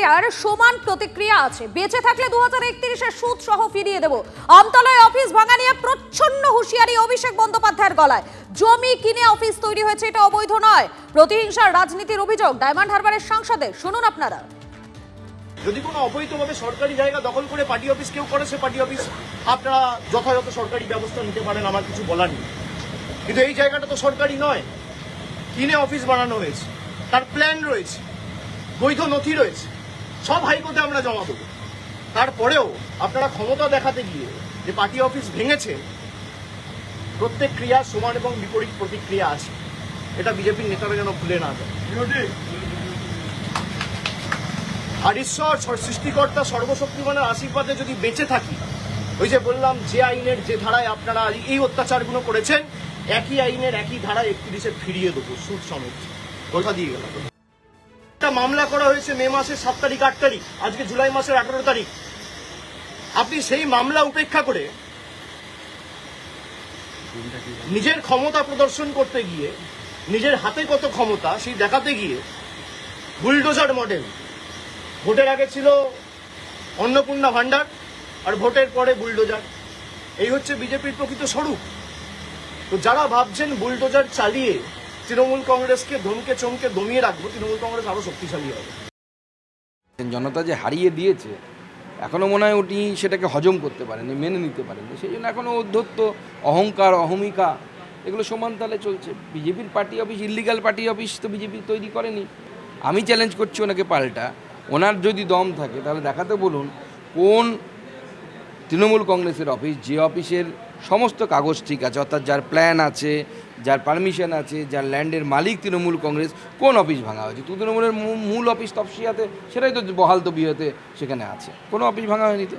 প্রতিক্রিয়ার সমান প্রতিক্রিয়া আছে। বেঁচে থাকলে 2031-এর সুদ সহ ফিরিয়ে দেব। আমতলায় অফিস ভাঙা নিয়ে প্রচ্ছন্ন হুঁশিয়ারি অভিষেক বন্দ্যোপাধ্যায়ের গলায়। জমি কিনে অফিস তৈরি হয়েছে, এটা অবৈধ নয়। প্রতিহিংসার রাজনীতির অভিযোগ ডায়মন্ড হারবারের সাংসদের। শুনুন আপনারা। যদি কোনো অবৈধভাবে সরকারি জায়গা দখল করে পার্টি অফিস কেউ করে, সে পার্টি অফিস আপনারা যথাযথ সরকারি ব্যবস্থা নিতে পারেন, আমার কিছু বলার নেই। কিন্তু এই জায়গাটা তো সরকারি নয়, কিনে অফিস বানানো হয়েছে, তার প্ল্যান রয়েছে, বৈধ নথি রয়েছে, সব হাইকোর্টে আমরা জমা দেবো। তারপরেও আপনারা ক্ষমতা দেখাতে গিয়ে যে পার্টি অফিস ভেঙেছে, প্রত্যেক ক্রিয়ার সমান এবং বিপরীত প্রতিক্রিয়া আছে। এটা বিজেপির নেতারা যেন ভুলে না যায়। আর ঈশ্বর সৃষ্টিকর্তা সর্বশক্তিমানের আশীর্বাদে যদি বেঁচে থাকি, ওই যে বললাম, যে আইনের যে ধারায় আপনারা এই অত্যাচারগুলো করেছেন, একই আইনের একই ধারায় 31-এ ফিরিয়ে দেবো, সুদ সমেত। কথা দিয়ে গেল। একটা মামলা করা হয়েছে মে মাসের 7 তারিখ 8 তারিখ, আজকে জুলাই মাসের 18 তারিখ। আপনি সেই মামলা উপেক্ষা করে নিজের ক্ষমতা প্রদর্শন করতে গিয়ে, নিজের হাতে কত ক্ষমতা সেই দেখাতে গিয়ে বুলডোজার মডেল, ভোটের আগে ছিল অন্নপূর্ণা ভান্ডার, আর ভোটের পরে বুলডোজার। এই হচ্ছে বিজেপির প্রকৃত স্বরূপ। তো যারা ভাবছেন বুলডোজার চালিয়ে তৃণমূল কংগ্রেসকে ধমকে চমকে দমিয়ে রাখবো, তৃণমূল কংগ্রেস আরো শক্তিশালী হবে। জনতা যে হারিয়ে দিয়েছে, এখনও মনে হয় ওটি সেটাকে হজম করতে পারেনি, মেনে নিতে পারেনি। সেই জন্য এখনও অধ্যত্ত, অহংকার, অহমিকা এগুলো সমান তালে চলছে। বিজেপির party office, illegal party office তো বিজেপি তৈরি করেনি। আমি চ্যালেঞ্জ করছি ওনাকে পাল্টা, ওনার যদি দম থাকে তাহলে দেখাতে বলুন কোন তৃণমূল কংগ্রেসের অফিস, যে অফিসের সমস্ত কাগজ ঠিক আছে, অর্থাৎ যার প্ল্যান আছে, যার পারমিশন আছে, যার ল্যান্ডের মালিক তৃণমূল কংগ্রেস, কোন অফিস ভাঙা হয়েছে। তৃণমূলের মূল অফিস তফসিয়াতে, সেটাই তো বহাল তবিয়তে সেখানে আছে, কোনো অফিস ভাঙা হয়নি তো।